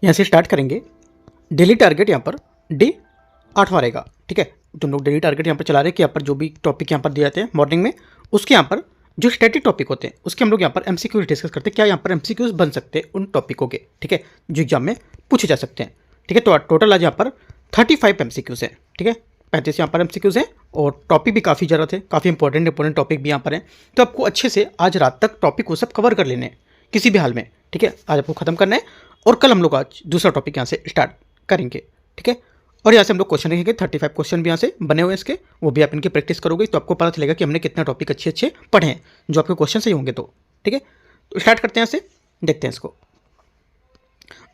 यहाँ से स्टार्ट करेंगे। डेली टारगेट यहाँ पर डे 8वां रहेगा, ठीक है। तुम लोग डेली टारगेट यहाँ पर चला रहे हैं कि यहाँ पर जो भी टॉपिक यहाँ पर दिए जाते हैं मॉर्निंग में, उसके यहाँ पर जो स्टैटिक टॉपिक होते हैं उसके हम लोग यहाँ पर एमसीक्यूज डिस्कस करते हैं, क्या यहाँ पर एमसीक्यूज बन सकते हैं उन टॉपिकों के, ठीक है, जो एग्जाम में पूछे जा सकते हैं, ठीक है। तो टोटल आज यहाँ पर 35 एमसीक्यूज हैं, ठीक है। 35 यहाँ पर एमसीक्यूज हैं और टॉपिक भी काफ़ी ज़्यादा थे, काफ़ी इंपॉर्टेंट टॉपिक भी यहाँ पर हैं। तो आपको अच्छे से आज रात तक टॉपिक को सब कवर कर लेने हैं किसी भी हाल में, ठीक है। आज आपको खत्म करना है और कल हम लोग आज दूसरा टॉपिक यहाँ से स्टार्ट करेंगे, ठीक है। और यहाँ से हम लोग क्वेश्चन लिखेंगे, 35 क्वेश्चन भी यहाँ से बने हुए हैं इसके, वो भी आप इनकी प्रैक्टिस करोगे तो आपको पता चलेगा कि हमने कितना टॉपिक अच्छे पढ़े हैं, जो आपके क्वेश्चन सही होंगे तो, ठीक है। तो स्टार्ट करते हैं यहाँ से, देखते हैं इसको।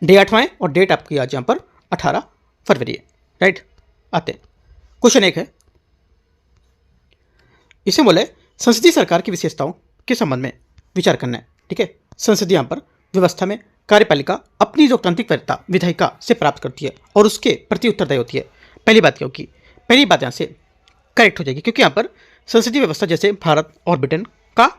डे 8वां है और डेट आपकी आज यहाँ पर 18 फरवरी है, राइट। आते हैं, क्वेश्चन 1 है, इसे बोले संसदीय सरकार की विशेषताओं के संबंध में विचार करना है, ठीक है। संसदीय यहाँ पर व्यवस्था में कार्यपालिका अपनी लोकतांत्रिक वैधता विधायिका से प्राप्त करती है और उसके प्रति उत्तरदायी होती है। पहली बात क्या होगी, पहली बात यहाँ से करेक्ट हो जाएगी, क्योंकि यहाँ पर संसदीय व्यवस्था जैसे भारत और ब्रिटेन का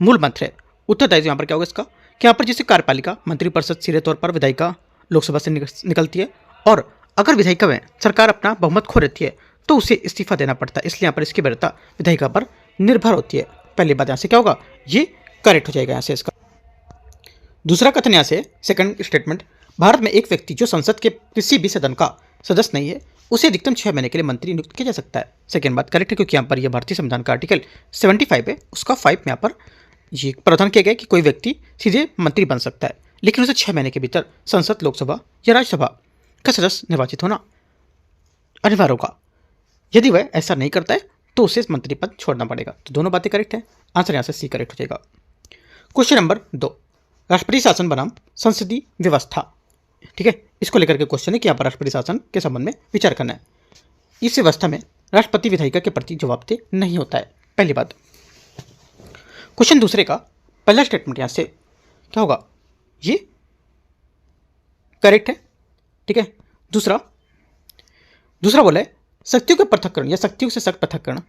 मूल मंत्र है। उत्तरदायित्व यहाँ पर क्या होगा इसका, कि यहाँ पर जैसे कार्यपालिका मंत्रिपरिषद सीधे तौर पर विधायिका लोकसभा से निकलती है, और अगर विधायिका में सरकार अपना बहुमत खो रहती है तो उसे इस्तीफा देना पड़ता है, इसलिए यहाँ पर इसकी वैधता विधायिका पर निर्भर होती है। पहली बात यहाँ से क्या होगा, ये करेक्ट हो जाएगा यहाँ से इसका। दूसरा कथन यहाँ से सेकंड स्टेटमेंट, भारत में एक व्यक्ति जो संसद के किसी भी सदन का सदस्य नहीं है उसे अधिकतम 6 महीने के लिए मंत्री नियुक्त किया जा सकता है। सेकंड बात करेक्ट है, क्योंकि यहाँ पर यह भारतीय संविधान का आर्टिकल 75 है, उसका 5 में यहाँ पर ये प्रावधान किया गया कि कोई व्यक्ति सीधे मंत्री बन सकता है, लेकिन उसे 6 महीने के भीतर संसद, लोकसभा या राज्यसभा का सदस्य निर्वाचित होना अनिवार्य होगा। यदि वह ऐसा नहीं करता है तो उसे मंत्री पद छोड़ना पड़ेगा। तो दोनों बातें करेक्ट है, आंसर यहाँ से सी करेक्ट हो जाएगा। क्वेश्चन नंबर 2, राष्ट्रपति शासन बनाम संसदीय व्यवस्था, ठीक है। इसको लेकर के क्वेश्चन है कि यहाँ पर राष्ट्रपति शासन के संबंध में विचार करना है। इस व्यवस्था में राष्ट्रपति विधायिका के प्रति जवाबदेह नहीं होता है, पहली बात। क्वेश्चन दूसरे का पहला स्टेटमेंट यहाँ से क्या होगा, ये करेक्ट है, ठीक है। दूसरा बोला है शक्तियों के पृथक्करण या शक्तियों से सख्त पृथक्करण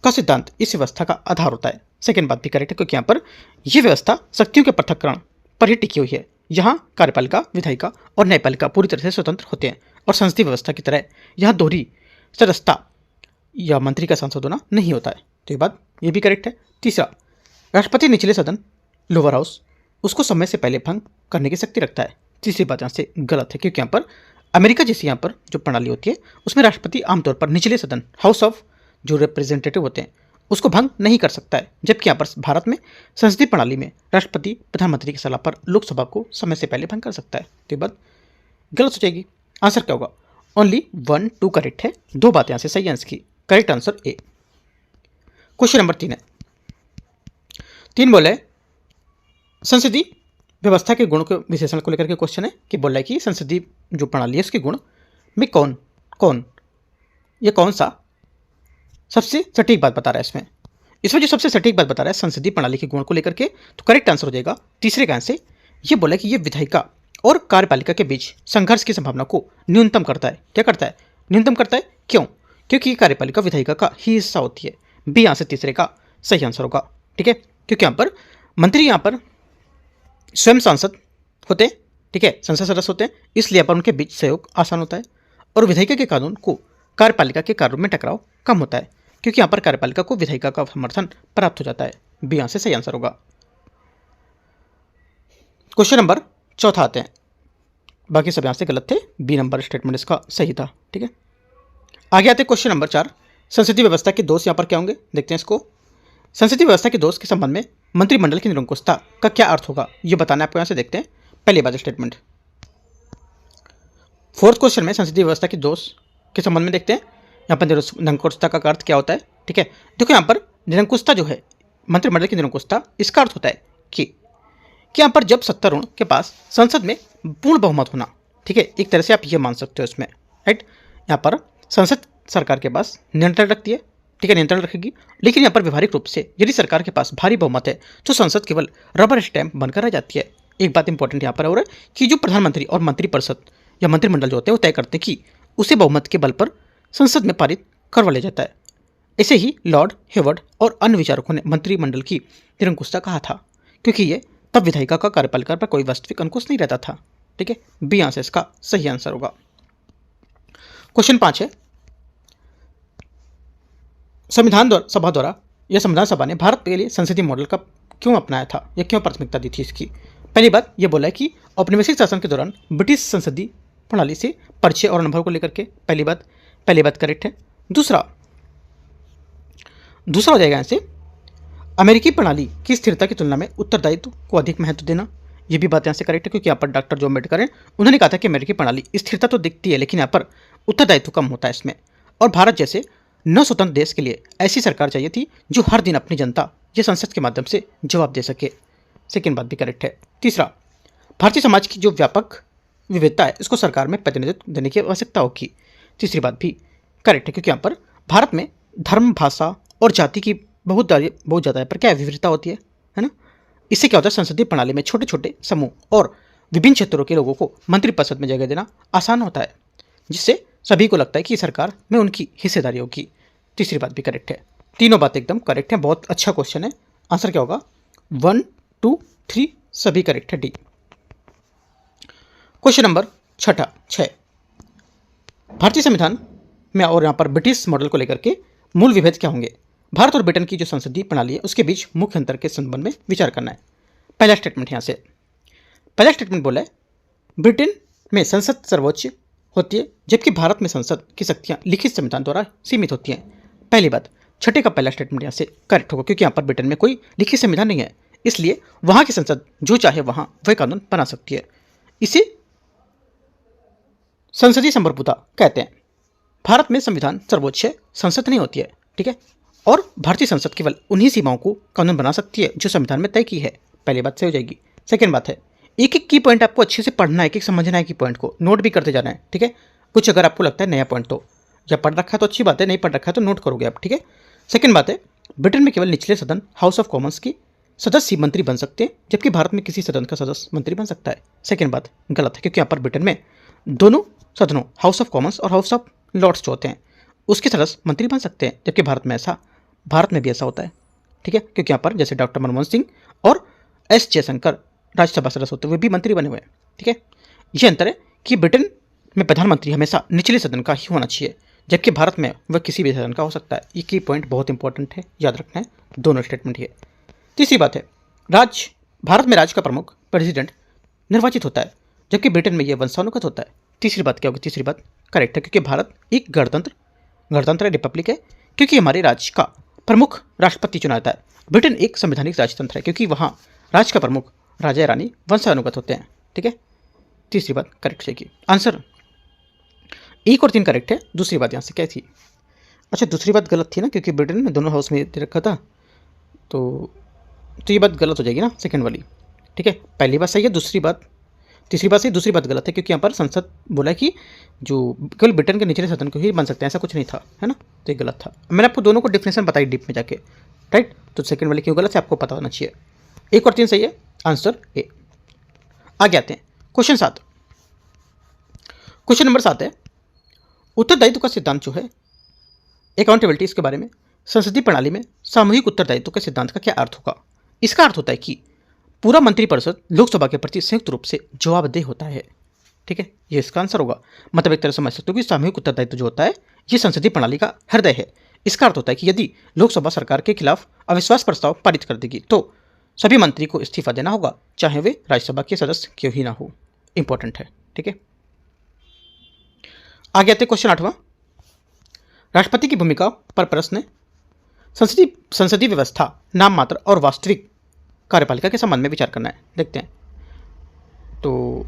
का सिद्धांत इस व्यवस्था का आधार होता है। सेकेंड बात भी करेक्ट है, क्योंकि यहाँ पर यह व्यवस्था शक्तियों के पृथक्करण पर ही टिकी हुई है। यहाँ कार्यपालिका, विधायिका और न्यायपालिका पूरी तरह से स्वतंत्र होते हैं और संसदीय व्यवस्था की तरह यहाँ दोहरी सदस्यता या मंत्री का सांसद होना नहीं होता है। तो ये बात ये भी करेक्ट है। तीसरा, राष्ट्रपति निचले सदन लोअर हाउस उसको समय से पहले भंग करने की शक्ति रखता है। तीसरी बात यहाँ से गलत है, क्योंकि यहाँ पर अमेरिका जैसी यहाँ पर जो प्रणाली होती है उसमें राष्ट्रपति आमतौर पर निचले सदन, हाउस ऑफ जो रिप्रेजेंटेटिव होते हैं, उसको भंग नहीं कर सकता है, जबकि यहाँ पर भारत में संसदीय प्रणाली में राष्ट्रपति प्रधानमंत्री की सलाह पर लोकसभा को समय से पहले भंग कर सकता है। तो ये बात गलत हो जाएगी। आंसर क्या होगा, ओनली 1 2 करेक्ट है, 2 बातें यहाँ से सही आंसर की, correct answer A. Question number 3 है, 3 बोले संसदीय व्यवस्था के गुण के विशेषण को लेकर के क्वेश्चन है कि बोल रहा है कि संसदीय जो प्रणाली है उसके गुण में कौन सा सबसे सटीक बात बता रहा है। इसमें जो सबसे सटीक बात बता रहा है संसदीय प्रणाली के गुण को लेकर के, तो करेक्ट आंसर हो जाएगा तीसरे का आंसर। ये बोला कि ये विधायिका और कार्यपालिका के बीच संघर्ष की संभावना को न्यूनतम करता है। क्या करता है, न्यूनतम करता है। क्यों, क्योंकि कार्यपालिका विधायिका का ही हिस्सा होती है। बी यहाँ से तीसरे का सही आंसर होगा, ठीक है। क्योंकि यहाँ पर मंत्री यहाँ पर स्वयं सांसद होते हैं, ठीक है, संसद सदस्य होते हैं, इसलिए यहाँ पर उनके बीच सहयोग आसान होता है और विधायिका के कानून को कार्यपालिका के कानून में टकराव कम होता है, क्योंकि यहाँ पर कार्यपालिका को विधायिका का समर्थन प्राप्त हो जाता है। बी यहाँ से सही आंसर होगा। क्वेश्चन नंबर 4 आते हैं, बाकी सब यहाँ से गलत थे, बी नंबर स्टेटमेंट इसका सही था, ठीक है। आगे आते हैं क्वेश्चन नंबर 4, संसदीय व्यवस्था के दोष यहाँ पर क्या होंगे, देखते हैं इसको। संसदीय व्यवस्था के दोष के संबंध में मंत्रिमंडल की निरंकुशता का क्या अर्थ होगा, ये बताना है आपको। यहाँ से देखते हैं पहली बात स्टेटमेंट। 4th क्वेश्चन में संसदीय व्यवस्था के दोष के संबंध में देखते हैं यहाँ पर निरंकुशता का अर्थ क्या होता है, ठीक है। देखो यहाँ पर निरंकुशता जो है, मंत्रिमंडल की निरंकुशता, इसका अर्थ होता है कि यहाँ पर जब सत्तारूढ़ के पास संसद में पूर्ण बहुमत होना, ठीक है, एक तरह से आप ये मान सकते हो इसमें, राइट। यहाँ पर संसद सरकार के पास नियंत्रण रखती है, ठीक है, नियंत्रण रखेगी, लेकिन यहाँ पर व्यवहारिक रूप से यदि सरकार के पास भारी बहुमत है तो संसद केवल रबर स्टैंप बनकर रह जाती है। एक बात इंपॉर्टेंट यहाँ पर हो रहा है कि जो प्रधानमंत्री और मंत्रिपरिषद या मंत्रिमंडल जो होते हैं वो तय करते हैं कि उसे बहुमत के बल पर संसद में पारित करवा लिया जाता है। ऐसे ही लॉर्ड हेवर्ड और अन्य विचारकों ने मंत्रिमंडल की निरंकुशता कहा था, क्योंकि ये तब विधायिका का कार्यपालिका पर कोई वास्तविक अंकुश नहीं रहता था, ठीक है, बी यहाँ से इसका सही आंसर होगा। क्वेश्चन 5 है, सभा द्वारा या संविधान सभा ने भारत के लिए संसदीय मॉडल का क्यों अपनाया था या क्यों प्राथमिकता दी थी इसकी। पहली बात ये बोला है कि औपनिवेशिक शासन के दौरान ब्रिटिश संसदीय प्रणाली से परिचय और अनुभव को लेकर के पहली बात करेक्ट है। दूसरा हो जाएगा यहाँ से अमेरिकी प्रणाली की स्थिरता की तुलना में उत्तरदायित्व को अधिक महत्व देना। ये भी बात यहाँ से करेक्ट है, क्योंकि यहाँ पर डॉक्टर जो अम्बेडकर हैं उन्होंने कहा था कि अमेरिकी प्रणाली स्थिरता तो दिखती है लेकिन यहाँ पर उत्तरदायित्व कम होता है इसमें, और भारत जैसे न स्वतंत्र देश के लिए ऐसी सरकार चाहिए थी जो हर दिन अपनी जनता या संसद के माध्यम से जवाब दे सके। सेकेंड बात भी करेक्ट है। तीसरा, भारतीय समाज की जो व्यापक विविधता है इसको सरकार में प्रतिनिधित्व देने की आवश्यकता होगी। तीसरी बात भी करेक्ट है, क्योंकि यहाँ पर भारत में धर्म, भाषा और जाति की बहुत ज़्यादा है पर क्या विविधता होती है ना। इससे क्या होता है, संसदीय प्रणाली में छोटे छोटे समूह और विभिन्न क्षेत्रों के लोगों को मंत्रिपरिषद में जगह देना आसान होता है, जिससे सभी को लगता है कि सरकार में उनकी हिस्सेदारी होगी। तीसरी बात भी करेक्ट है। तीनों बातें एकदम करेक्ट है, बहुत अच्छा क्वेश्चन है। आंसर क्या होगा, 1, 2, 3 सभी करेक्ट है, डी। क्वेश्चन नंबर 6, भारतीय संविधान में और यहाँ पर ब्रिटिश मॉडल को लेकर के मूल विभेद क्या होंगे। भारत और ब्रिटेन की जो संसदीय प्रणाली है उसके बीच मुख्य अंतर के संबंध में विचार करना है। पहला स्टेटमेंट यहाँ से, पहला स्टेटमेंट बोला है ब्रिटेन में संसद सर्वोच्च होती है जबकि भारत में संसद की शक्तियाँ लिखित संविधान द्वारा सीमित होती हैं। पहली बात, छठे का पहला स्टेटमेंट यहाँ से करेक्ट होगा, क्योंकि यहाँ पर ब्रिटेन में कोई लिखित संविधान नहीं है, इसलिए वहाँ की संसद जो चाहे वहाँ वह कानून बना सकती है। इसे संसदीय संप्रभुता कहते हैं। भारत में संविधान सर्वोच्च है, संसद नहीं होती है, ठीक है, और भारतीय संसद केवल उन्हीं सीमाओं को कानून बना सकती है जो संविधान में तय की है। पहली बात सही हो जाएगी। सेकेंड बात है, एक एक की पॉइंट आपको अच्छे से पढ़ना है, एक एक समझना है, की पॉइंट को नोट भी करते जाना है, ठीक है। कुछ अगर आपको लगता है नया पॉइंट तो या पढ़ रखा है तो अच्छी बात है, नहीं पढ़ रखा है तो नोट करोगे आप, ठीक है। सेकेंड बात है, ब्रिटेन में केवल निचले सदन हाउस ऑफ कॉमन्स की सदस्य मंत्री बन सकते हैं जबकि भारत में किसी सदन का सदस्य मंत्री बन सकता है। सेकेंड बात गलत है, क्योंकि यहाँ पर ब्रिटेन में दोनों सदनों हाउस ऑफ कॉमन्स और हाउस ऑफ लॉर्ड्स जो होते हैं उसके सदस्य मंत्री बन सकते हैं, जबकि भारत में भी ऐसा होता है, ठीक है, क्योंकि यहाँ पर जैसे डॉक्टर मनमोहन सिंह और एस जयशंकर राज्यसभा सदस्य होते हुए भी मंत्री बने हुए हैं, ठीक है। ये अंतर है कि ब्रिटेन में प्रधानमंत्री हमेशा निचले सदन का ही होना चाहिए जबकि भारत में वह किसी भी सदन का हो सकता है। ये की पॉइंट बहुत इंपॉर्टेंट है, याद रखना है, दोनों स्टेटमेंट ही है। तीसरी बात है, भारत में राज्य का प्रमुख प्रेसिडेंट निर्वाचित होता है जबकि ब्रिटेन में यह वंशानुगत होता है। तीसरी बात क्या होगी, तीसरी बात करेक्ट है, क्योंकि भारत एक गणतंत्र रिपब्लिक है, क्योंकि हमारे राज्य का प्रमुख राष्ट्रपति चुना जाता है। ब्रिटेन एक संवैधानिक राजतंत्र है क्योंकि वहाँ राज्य का प्रमुख राजा रानी वंशानुगत होते हैं, ठीक है। तीसरी बात करेक्ट है कि आंसर 1 और 3 करेक्ट है। दूसरी बात यहाँ से क्या थी, अच्छा दूसरी बात गलत थी ना, क्योंकि ब्रिटेन में दोनों हाउस में दे रखा था, तो ये बात गलत हो जाएगी ना सेकंड वाली, ठीक है। पहली बात सही है, तीसरी बात सही, दूसरी बात गलत है, क्योंकि यहाँ पर संसद बोला कि जो केवल ब्रिटेन के निचले सदन को ही बन सकते हैं, ऐसा कुछ नहीं था, है ना, तो ये गलत था। मैंने आपको दोनों को डिफिनेशन बताई डीप में जाके, राइट, तो सेकंड वाली क्यों गलत है आपको पता होना चाहिए। 1 और 3 सही है, आंसर ए। आगे आते हैं क्वेश्चन 7। क्वेश्चन नंबर 7 है, उत्तरदायित्व का सिद्धांत जो है अकाउंटेबिलिटी, इसके बारे में संसदीय प्रणाली में सामूहिक उत्तरदायित्व के सिद्धांत का क्या अर्थ होगा। इसका अर्थ होता है कि पूरा मंत्रिपरिषद लोकसभा के प्रति संयुक्त रूप से जवाबदेह होता है, ठीक है, ये इसका आंसर होगा। मतलब एक तरह से समझ सकते हो कि सामूहिक उत्तरदायित्व जो होता है ये संसदीय प्रणाली का हृदय है। इसका अर्थ होता है कि यदि लोकसभा सरकार के खिलाफ अविश्वास प्रस्ताव पारित कर देगी तो सभी मंत्री को इस्तीफा देना होगा, चाहे वे राज्यसभा के सदस्य क्यों ही ना हो। इंपॉर्टेंट है, ठीक है। आगे आते क्वेश्चन 8वां, राष्ट्रपति की भूमिका पर प्रश्न है। संसदीय व्यवस्था नाम मात्र और वास्तविक कार्यपालिका के संबंध में विचार करना है। देखते हैं, तो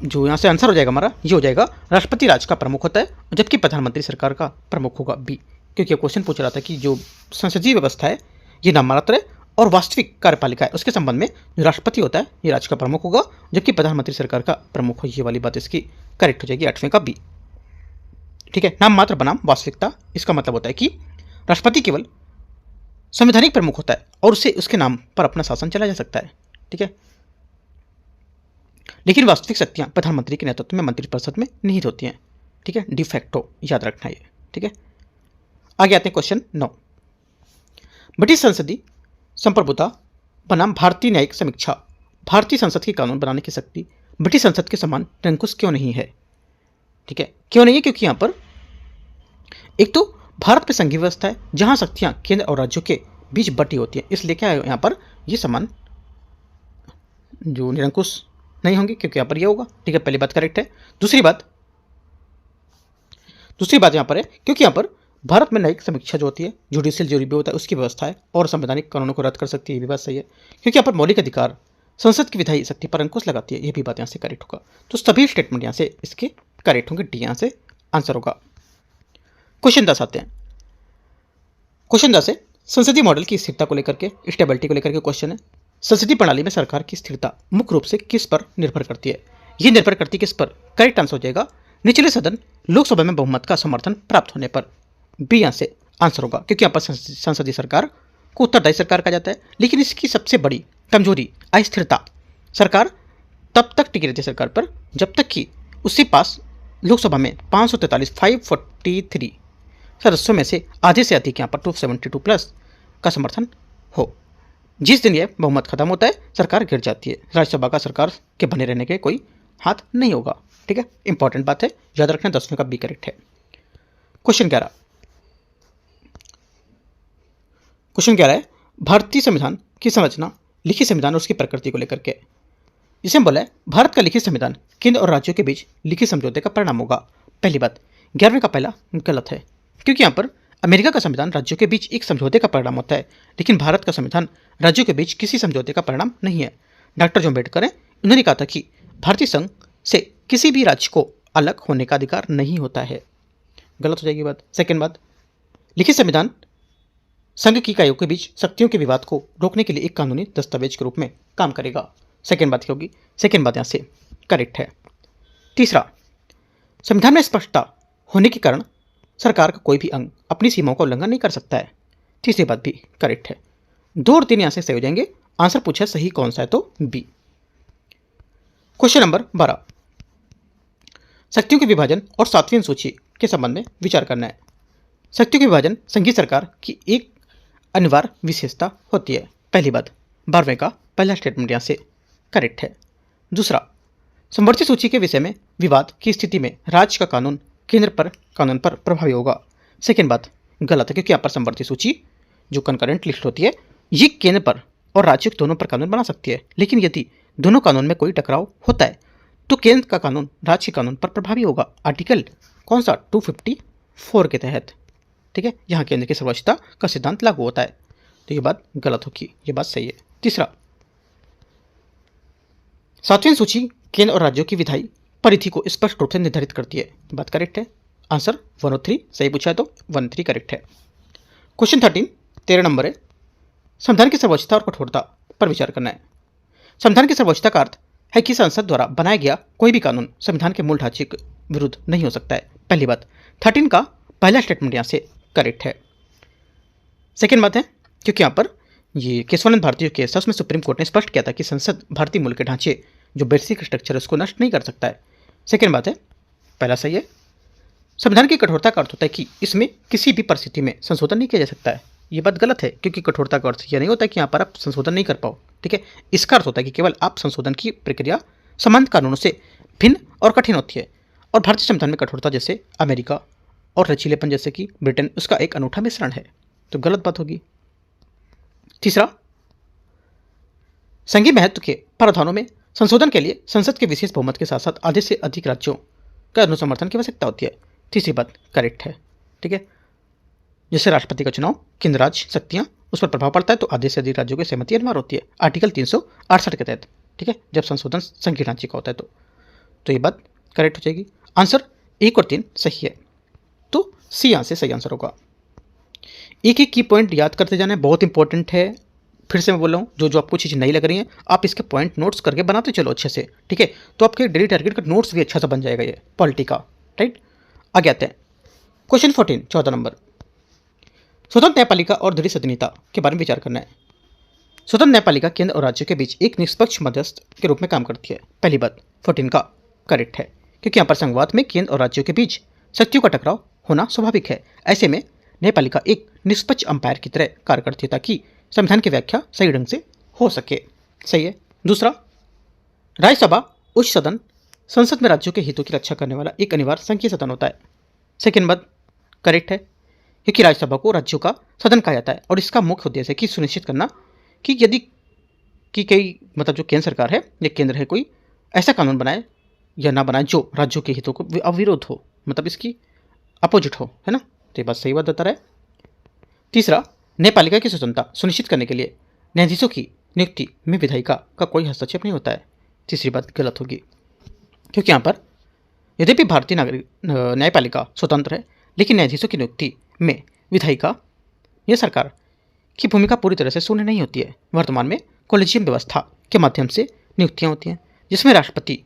जो यहाँ से आंसर हो जाएगा हमारा, ये हो जाएगा राष्ट्रपति राज्य का प्रमुख होता है जबकि प्रधानमंत्री सरकार का प्रमुख होगा, बी। क्योंकि क्वेश्चन पूछ रहा था कि जो संसदीय व्यवस्था है ये नाम मात्र है और वास्तविक कार्यपालिका है, उसके संबंध में जो राष्ट्रपति होता है ये राज्य का प्रमुख होगा जबकि प्रधानमंत्री सरकार का प्रमुख हो। ये वाली बात इसकी करेक्ट हो जाएगी, 8वें का बी, ठीक है। नाम मात्र बनाम वास्तविकता, इसका मतलब होता है कि राष्ट्रपति केवल संवैधानिक प्रमुख होता है और उसे उसके नाम पर अपना शासन चला जा सकता है, ठीक है, लेकिन वास्तविक शक्तियां प्रधानमंत्री के नेतृत्व में मंत्रिपरिषद में निहित होती हैं, ठीक है, डिफैक्टो, याद रखना ये, ठीक है। आगे आते हैं क्वेश्चन 9। ब्रिटिश संसदीय संप्रभुता बनाम भारतीय न्यायिक समीक्षा, भारतीय संसद की कानून बनाने की शक्ति ब्रिटिश संसद के समान निरंकुश क्यों नहीं है? ठीक है, क्यों नहीं है? क्योंकि यहाँ पर एक तो भारत में संघीय व्यवस्था है जहां शक्तियां केंद्र और राज्यों के बीच बटी होती है, इसलिए क्या है यहाँ पर ये समान जो निरंकुश नहीं होंगे, क्योंकि यहाँ पर ये होगा। ठीक है, पहली बात करेक्ट है। दूसरी बात यहाँ पर है क्योंकि यहाँ पर भारत में न्यायिक समीक्षा जो होती है, जुडिशियल जो रिव्यू होता है, उसकी व्यवस्था है और संवैधानिक कानूनों को रद्द कर सकती है, ये भी बात सही है। क्योंकि यहाँ पर मौलिक अधिकार संसद की विधायी शक्ति पर अंकुश लगाती है, ये भी बात यहाँ से करेक्ट होगा। तो सभी स्टेटमेंट यहाँ से इसके करेक्ट होंगे, डी यहाँ से आंसर होगा। क्वेश्चन 10 आते हैं। क्वेश्चन 10 है संसदीय मॉडल की स्थिरता को लेकर के, स्टेबिलिटी को लेकर के क्वेश्चन है। संसदीय प्रणाली में सरकार की स्थिरता मुख्य रूप से किस पर निर्भर करती है? ये निर्भर करती है किस पर? करेक्ट आंसर हो जाएगा निचले सदन लोकसभा में बहुमत का समर्थन प्राप्त होने पर, बी यहाँ से आंसर होगा। क्योंकि यहाँ पर संसदीय सरकार को उत्तरदायी सरकार कहा जाता है, लेकिन इसकी सबसे बड़ी कमजोरी अस्थिरता। सरकार तब तक टिकी रहती है सरकार पर जब तक कि उसके पास लोकसभा में 543 सदस्यों में से आधे से अधिक यहाँ पर 272 प्लस का समर्थन हो। जिस दिन यह बहुमत खत्म होता है सरकार गिर जाती है, राज्यसभा का सरकार के बने रहने के कोई हाथ नहीं होगा। ठीक है, इंपॉर्टेंट बात है, याद रखना। 10वें का बी करेक्ट है। क्वेश्चन 11 है भारतीय संविधान की संरचना, लिखित संविधान और उसकी प्रकृति को लेकर के। जिसे हम बोला है भारत का लिखित संविधान केंद्र और राज्यों के बीच लिखित समझौते का परिणाम होगा। पहली बात 11वें का पहला गलत है, क्योंकि यहाँ पर अमेरिका का संविधान राज्यों के बीच एक समझौते का परिणाम होता है, लेकिन भारत का संविधान राज्यों के बीच किसी समझौते का परिणाम नहीं है। डॉक्टर जो अम्बेडकर है उन्होंने कहा था कि भारतीय संघ से किसी भी राज्य को अलग होने का अधिकार नहीं होता है। गलत हो जाएगी बात। सेकेंड बात, लिखित संविधान संघ की इकाइयों के बीच शक्तियों के विवाद को रोकने के लिए एक कानूनी दस्तावेज के रूप में काम करेगा। सेकेंड बात क्या होगी? सेकेंड बात यहाँ से करेक्ट है। तीसरा, संविधान में स्पष्टता होने के कारण सरकार का कोई भी अंग अपनी सीमाओं का उल्लंघन नहीं कर सकता है। तीसरी बात भी करेक्ट है। 2 और 3 यहाँ से सही हो जाएंगे। आंसर पूछा सही कौन सा है तो बी। क्वेश्चन नंबर 12, शक्तियों के विभाजन और 7वीं अनुसूची के संबंध में विचार करना है। शक्तियों के विभाजन संघीय सरकार की एक अनिवार्य विशेषता होती है। पहली बात 12वें का पहला स्टेटमेंट यहाँ से करेक्ट है। दूसरा, समवर्ती सूची के विषय में विवाद की स्थिति में राज्य का कानून केंद्र पर कानून पर प्रभावी होगा। सेकेंड बात गलत है, क्योंकि यहाँ पर समवर्ती सूची जो कंकरेंट लिस्ट होती है ये केंद्र पर और राज्य दोनों पर कानून बना सकती है, लेकिन यदि दोनों कानून में कोई टकराव होता है तो केंद्र का कानून राज्य के कानून पर प्रभावी होगा। आर्टिकल कौन सा? 254 के तहत। ठीक है, यहाँ केंद्र की सर्वोच्चता का सिद्धांत लागू होता है, तो ये बात गलत होगी, ये बात सही है। तीसरा, 7वीं सूची केंद्र और राज्यों की विधायी परिधि को स्पष्ट रूप से निर्धारित करती है। बात करेक्ट है। आंसर 103 सही पूछा है तो 13 करेक्ट है। क्वेश्चन 13 नंबर है संविधान की सर्वोच्चता और कठोरता पर विचार करना है। संविधान की सर्वोच्चता का अर्थ है कि संसद द्वारा बनाया गया कोई भी कानून संविधान के मूल ढांचे के विरुद्ध नहीं हो सकता है। पहली बात 13 का पहला स्टेटमेंट यहाँ से करेक्ट है। सेकेंड बात है क्योंकि यहाँ पर ये केशवानंद भारती केस था उसमें सुप्रीम कोर्ट ने स्पष्ट किया था कि संसद भारतीय मूल के ढांचे जो बेसिक स्ट्रक्चर है उसको नष्ट नहीं कर सकता है। सेकेंड बात है पहला सही है। संविधान की कठोरता का अर्थ होता है कि इसमें किसी भी परिस्थिति में संशोधन नहीं किया जा सकता है। ये बात गलत है, क्योंकि कठोरता का अर्थ यह नहीं होता कि यहाँ पर आप संशोधन नहीं कर पाओ। ठीक है, इसका अर्थ होता है कि केवल आप संशोधन की प्रक्रिया समान कानूनों से भिन्न और कठिन होती है। और भारतीय संविधान में कठोरता जैसे अमेरिका और लचीलेपन जैसे कि ब्रिटेन उसका एक अनूठा मिश्रण है, तो गलत बात होगी। तीसरा, संघीय महत्व के प्रावधानों में संशोधन के लिए संसद के विशेष बहुमत के साथ साथ आधे से अधिक राज्यों का अनुसमर्थन की आवश्यकता होती है। तीसरी बात करेक्ट है। ठीक है, जैसे राष्ट्रपति का चुनाव केंद्र राज्य शक्तियां उस पर प्रभाव पड़ता है तो आधे से अधिक राज्यों की सहमति अनिवार्य होती है आर्टिकल 368 के तहत। ठीक है, जब संशोधन संघीय ढांचे का होता है तो ये बात करेक्ट हो जाएगी। आंसर 1 और 3 सही है, तो सी यहाँ से सही आंसर होगा। एक एक की पॉइंट याद करते जाना है, बहुत इंपॉर्टेंट है। फिर से मैं बोल रहा हूँ, जो जो आपको चीज़ नहीं लग रही है आप इसके पॉइंट नोट्स करके बनाते चलो अच्छे से। ठीक है, तो आपके डेली टारगेट का नोट्स भी अच्छा सा बन जाएगा ये पॉलिटी का। राइट, आगे आते हैं क्वेश्चन 14 14 नंबर स्वतंत्र न्यायपालिका और दृढ़ सदनीयता के बारे में विचार करना है। स्वतंत्र न्यायपालिका केंद्र और राज्यों के बीच एक निष्पक्ष मध्यस्थ के रूप में काम करती है। पहली बात 14 का करेक्ट है, क्योंकि यहाँ पर संघवाद में केंद्र और राज्यों के बीच शक्तियों का टकराव होना स्वाभाविक है। ऐसे में न्यायपालिका एक निष्पक्ष अंपायर की तरह कार्य करती है ताकि संविधान की व्याख्या सही ढंग से हो सके। सही है। दूसरा, राज्यसभा उच्च सदन संसद में राज्यों के हितों की रक्षा करने वाला एक अनिवार्य संघीय सदन होता है। सेकेंड बात करेक्ट है, क्योंकि राज्यसभा को राज्यों का सदन कहा जाता है और इसका मुख्य उद्देश्य है कि सुनिश्चित करना कि यदि कि कई मतलब जो केंद्र सरकार है या केंद्र है कोई ऐसा कानून बनाए या ना बनाए जो राज्यों के हितों को अविरोध हो, मतलब इसकी अपोजिट हो, है ना। तो ये बात सही बात बता रहा है। तीसरा, न्यायपालिका की स्वतंत्रता सुनिश्चित करने के लिए न्यायाधीशों की नियुक्ति में विधायिका का कोई हस्तक्षेप नहीं होता है। तीसरी बात गलत होगी, क्योंकि यहाँ पर यद्यपि भारतीय नागरिक न्यायपालिका स्वतंत्र है, लेकिन न्यायाधीशों की नियुक्ति में विधायिका या सरकार की भूमिका पूरी तरह से शून्य नहीं होती है। वर्तमान में कॉलेजियम व्यवस्था के माध्यम से नियुक्तियाँ होती हैं, जिसमें राष्ट्रपति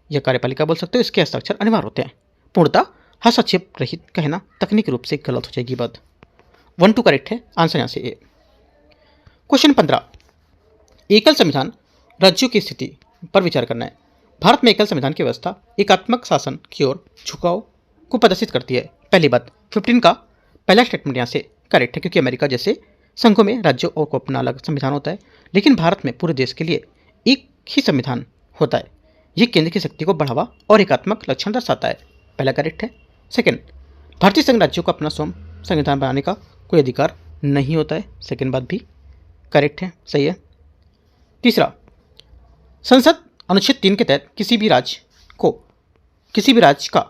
या कार्यपालिका बोल सकते हो, इसके हस्ताक्षर अनिवार्य होते हैं। पूर्णतः हस्तक्षेप रहित कहना तकनीकी रूप से गलत हो जाएगी बात। 1 2 करेक्ट है, आंसर यहाँ से ए। क्वेश्चन 15, एकल संविधान राज्यों की स्थिति पर विचार करना है। भारत में एकल संविधान की व्यवस्था एकात्मक शासन की ओर झुकाव को प्रदर्शित करती है। पहली बात 15 का पहला स्टेटमेंट यहाँ से करेक्ट है, क्योंकि अमेरिका जैसे संघों में राज्यों और को अपना अलग संविधान होता है, लेकिन भारत में पूरे देश के लिए एक ही संविधान होता है। ये केंद्र की शक्ति को बढ़ावा और एकात्मक लक्षण दर्शाता है। पहला करेक्ट है। सेकंड, भारतीय संघ राज्यों को अपना स्वयं संविधान बनाने का कोई अधिकार नहीं होता है। सेकंड बात भी करेक्ट है, सही है। तीसरा, संसद अनुच्छेद 3 के तहत किसी भी राज्य का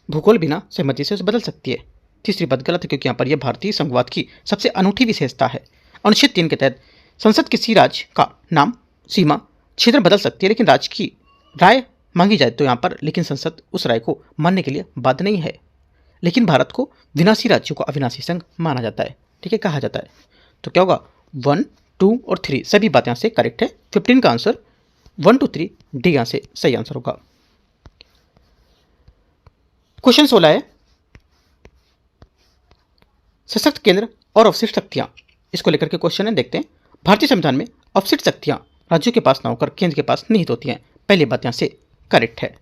भूगोल बिना सहमति से उसे बदल सकती है। तीसरी बात गलत है, क्योंकि यहाँ पर यह भारतीय संघवाद की सबसे अनूठी विशेषता है। अनुच्छेद 3 के तहत संसद किसी राज्य का नाम, सीमा, क्षेत्र बदल सकती है, लेकिन राज्य की राय मांगी जाए तो यहाँ पर लेकिन संसद उस राय को मानने के लिए बाध्य नहीं है। लेकिन भारत को विनाशी राज्यों को अविनाशी संघ माना जाता है, ठीक है, कहा जाता है। तो क्या होगा 1 2 और 3 सभी बात यहाँ से करेक्ट है। 15 का आंसर 1 2 3 डी यहाँ से सही आंसर होगा। क्वेश्चन 16 है, सशक्त केंद्र और अवशिष्ट शक्तियां, इसको लेकर के क्वेश्चन है, देखते हैं। भारतीय संविधान में अवशिष्ट शक्तियां राज्यों के पास न होकर केंद्र के पास निहित होती हैं। पहली बात यहाँ से करेक्ट है।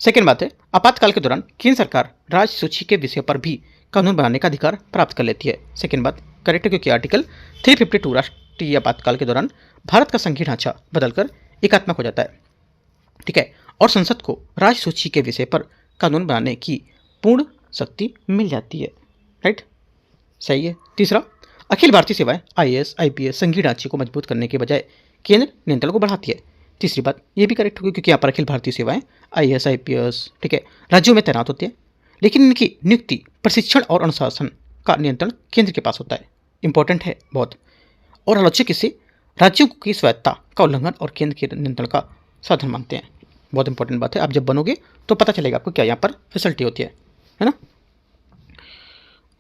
सेकेंड बात है, आपातकाल के दौरान केंद्र सरकार राज्य सूची के विषय पर भी कानून बनाने का अधिकार प्राप्त कर लेती है। सेकेंड बात करेक्ट है, क्योंकि आर्टिकल 352 राष्ट्रीय आपातकाल के दौरान भारत का संघीय ढांचा बदलकर एकात्मक हो जाता है, ठीक है, और संसद को राज्य सूची के विषय पर कानून बनाने की पूर्ण शक्ति मिल जाती है। राइट, सही है। तीसरा, अखिल भारतीय सेवाएं IAS IPS संघीय ढांचे को मजबूत करने के बजाय केंद्र नियंत्रण को बढ़ाती है। तीसरी बात ये भी करेक्ट होगी, क्योंकि यहाँ पर अखिल भारतीय सेवाएं IAS IPS, ठीक है, राज्यों में तैनात होती है, लेकिन इनकी नियुक्ति, प्रशिक्षण और अनुशासन का नियंत्रण केंद्र के पास होता है। इंपॉर्टेंट है बहुत। और आलोचक इसे राज्यों की स्वायत्तता का उल्लंघन और केंद्र के नियंत्रण का साधन मानते हैं। बहुत इंपॉर्टेंट बात है, आप जब बनोगे तो पता चलेगा आपको क्या यहाँ पर फैसिलिटी होती है ना।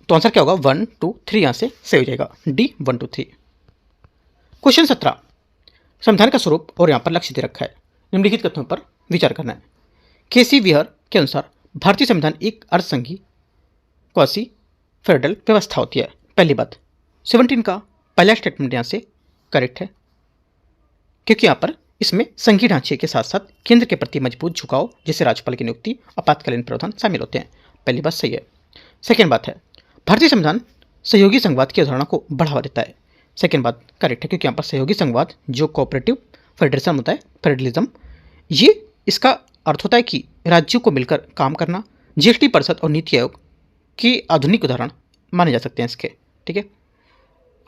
तो आंसर क्या होगा 1 2 3 यहाँ से सही हो जाएगा, डी 1 2 3। क्वेश्चन 17, संविधान का स्वरूप और यहाँ पर लक्ष्य दे रखा है, निम्नलिखित कथनों पर विचार करना है। केसी विहर के अनुसार भारतीय संविधान एक अर्धसंघी क्वासी फेडरल व्यवस्था होती है। पहली बात 17 का पहला स्टेटमेंट यहाँ से करेक्ट है, क्योंकि यहाँ पर इसमें संघीय ढांचे के साथ साथ केंद्र के प्रति मजबूत झुकाव जैसे राज्यपाल की नियुक्ति, आपातकालीन प्रावधान शामिल होते हैं। पहली बात सही है। सेकेंड बात है, भारतीय संविधान सहयोगी संघवाद की अवधारणा को बढ़ावा देता है। सेकेंड बात करेक्ट है, क्योंकि यहाँ पर सहयोगी संघवाद जो कोऑपरेटिव फेडरेशन होता है, फेडरलिज्म, ये इसका अर्थ होता है कि राज्यों को मिलकर काम करना। GST परिषद और नीति आयोग की आधुनिक उदाहरण माने जा सकते हैं इसके, ठीक है।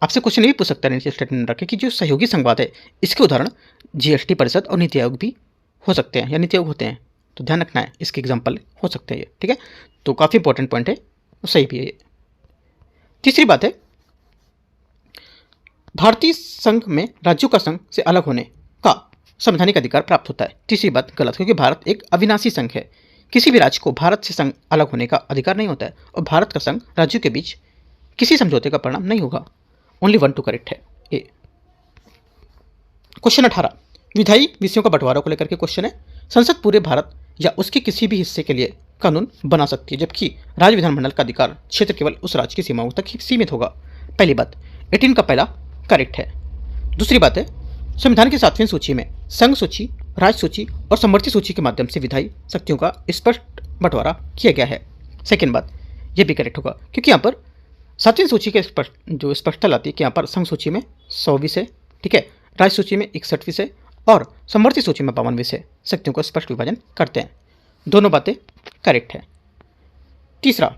आपसे क्वेश्चन ये भी पूछ सकता है नीचे स्टेटमेंट रखे कि जो सहयोगी संघवाद है इसके उदाहरण GST परिषद और नीति आयोग भी हो सकते हैं या नीति आयोग होते हैं, तो ध्यान रखना है, इसके एग्जाम्पल हो सकते हैं ये, ठीक है। तो काफ़ी इंपॉर्टेंट पॉइंट है, सही भी है ये। तीसरी बात है, भारतीय संघ में राज्यों का संघ से अलग होने का संवैधानिक अधिकार प्राप्त होता है। तीसरी बात गलत, क्योंकि भारत एक अविनाशी संघ है, किसी भी राज्य को भारत से संघ अलग होने का अधिकार नहीं होता है, और भारत का संघ राज्यों के बीच किसी समझौते का परिणाम नहीं होगा। ओनली 1 2 करेक्ट है, ए। क्वेश्चन 18, विधायी विषयों का बंटवारा को लेकर के क्वेश्चन है। संसद पूरे भारत या उसके किसी भी हिस्से के लिए कानून बना सकती है, जबकि राज्य विधानमंडल का अधिकार क्षेत्र केवल उस राज्य की सीमाओं तक ही सीमित होगा। पहली बात 18 का पहला करेक्ट है। दूसरी बात है, संविधान की 7वीं सूची में संघ सूची, राज्य सूची और समवर्ती सूची के माध्यम से विधायी शक्तियों का स्पष्ट बंटवारा किया गया है। सेकेंड बात यह भी करेक्ट होगा, क्योंकि यहाँ पर 7वीं सूची के जो स्पष्टता लाती है कि यहाँ पर संघ सूची में 100 विषय, ठीक है, राज्य सूची में 61 विषय और समवर्ती सूची में 52 विषय शक्तियों को स्पष्ट विभाजन करते हैं। दोनों बातें करेक्ट है। तीसरा,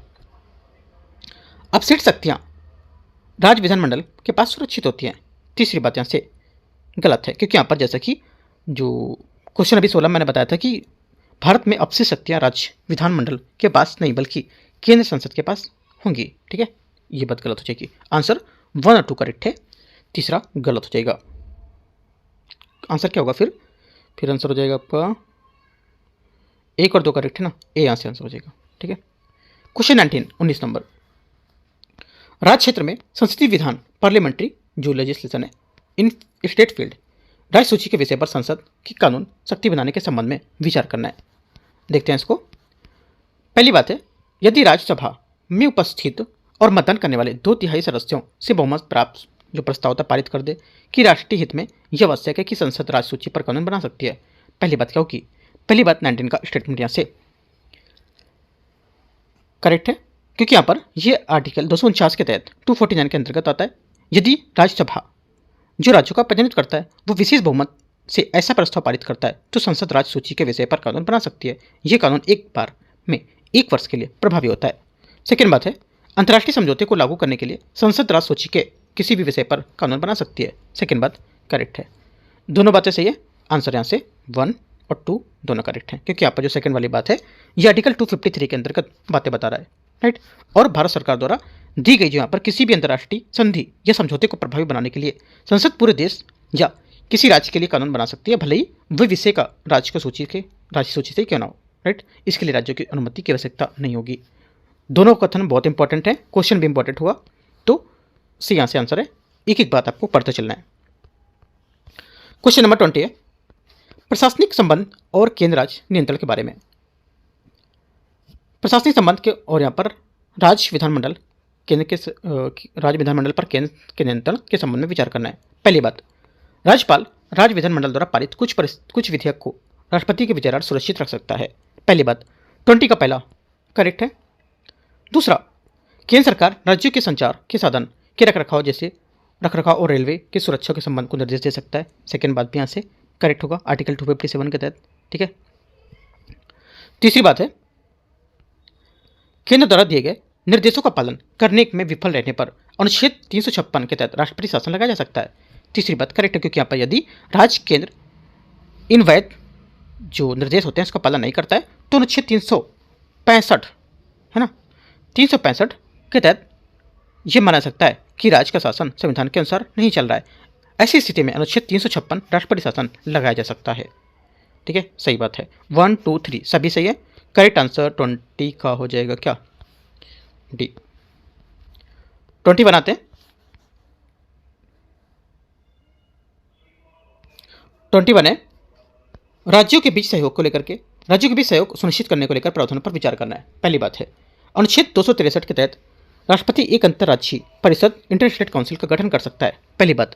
अपसेट शक्तियां राज्य विधानमंडल के पास सुरक्षित होती हैं। तीसरी बात यहाँ से गलत है, क्योंकि यहाँ पर जैसा कि जो क्वेश्चन अभी 16 मैंने बताया था कि भारत में अपसेट शक्तियां राज्य विधानमंडल के पास नहीं बल्कि केंद्र संसद के पास होंगी। ठीक है, ये बात गलत हो जाएगी। आंसर 1 और 2 करेक्ट है, तीसरा गलत हो जाएगा। आंसर क्या होगा फिर आंसर हो जाएगा आपका 1 और 2 करेक्ट है ना, ए यहाँ से आंसर हो जाएगा। ठीक है, क्वेश्चन 19 नंबर, राज्य क्षेत्र में संसदीय विधान पार्लियामेंट्री जो लेजिस्लेशन है इन स्टेट फील्ड राज्य सूची के विषय पर संसद की कानून शक्ति बनाने के संबंध में विचार करना है। देखते हैं इसको। पहली बात है, यदि राज्यसभा में उपस्थित और मतदान करने वाले 2/3 सदस्यों से बहुमत प्राप्त जो प्रस्ताव पारित कर दे कि राष्ट्रीय हित में यह आवश्यक है कि संसद राज्य सूची पर कानून बना सकती है। पहली बात क्या होगी? पहली बात 19 का स्टेटमेंट यहाँ से करेक्ट है, क्योंकि यहाँ पर यह आर्टिकल 249 के तहत 249 के अंतर्गत आता है। यदि राज्यसभा जो राज्यों का प्रतिनिधित्व करता है वो विशेष बहुमत से ऐसा प्रस्ताव पारित करता है तो संसद राज्य सूची के विषय पर कानून बना सकती है। यह कानून एक बार में 1 वर्ष के लिए प्रभावी होता है। सेकेंड बात है, अंतर्राष्ट्रीय समझौते को लागू करने के लिए संसद राज्य सूची के किसी भी विषय पर कानून बना सकती है। सेकेंड बात करेक्ट है, दोनों बातें सही है। आंसर यहाँ से 1 और 2 दोनों करेक्ट है, क्योंकि यहाँ पर जो सेकेंड वाली बात है ये आर्टिकल 253 के अंतर्गत बातें बता रहा है, राइट। और भारत सरकार द्वारा दी गई जो यहाँ पर किसी भी अंतर्राष्ट्रीय संधि या समझौते को प्रभावी बनाने के लिए संसद पूरे देश या किसी राज्य के लिए कानून बना सकती है, भले ही वह विषय का राज्य सूची से क्यों ना हो, राइट। इसके लिए राज्यों की अनुमति की आवश्यकता नहीं होगी। दोनों कथन बहुत इंपॉर्टेंट है, क्वेश्चन भी इंपॉर्टेंट हुआ, तो सी यहाँ से आंसर है। एक एक बात आपको पढ़ते चलना है। क्वेश्चन नंबर 20 है, प्रशासनिक संबंध और केंद्र राज्य नियंत्रण के बारे में। प्रशासनिक संबंध के और यहाँ पर राज्य विधानमंडल पर केंद्र के नियंत्रण के संबंध में विचार करना है। पहली बात, राज्यपाल राज्य विधानमंडल द्वारा पारित कुछ विधेयक को राष्ट्रपति के विचारार्थ सुरक्षित रख सकता है। पहली बात 20 का पहला करेक्ट है। दूसरा, केंद्र सरकार राज्यों के संचार के साधन के रखरखाव जैसे रखरखाव और रेलवे की सुरक्षा के संबंध को निर्देश दे सकता है। सेकेंड बात भी यहाँ से करेक्ट होगा आर्टिकल 257 के तहत, ठीक है। तीसरी बात है, केंद्र द्वारा दिए गए निर्देशों का पालन करने में विफल रहने पर अनुच्छेद 356 के तहत राष्ट्रपति शासन लगाया जा सकता है। तीसरी बात करेक्ट है, क्योंकि यहाँ पर यदि राज्य केंद्र इन वैध जो निर्देश होते हैं उसका पालन नहीं करता है तो अनुच्छेद 365 है ना, 365 के तहत यह माना सकता है कि राज्य का शासन संविधान के अनुसार नहीं चल रहा है। ऐसी स्थिति में अनुच्छेद 356 राष्ट्रपति शासन लगाया जा सकता है, ठीक है। सही बात है, 1 2 3 सभी सही है। करेक्ट आंसर 20 का हो जाएगा क्या, डी। 20 बनाते हैं। 21 है, राज्यों के बीच सहयोग सुनिश्चित करने को लेकर प्रावधानों पर विचार करना है। पहली बात है, अनुच्छेद 263 के तहत राष्ट्रपति एक अंतर्राज्यीय परिषद इंटर स्टेट काउंसिल का गठन कर सकता है। पहली बात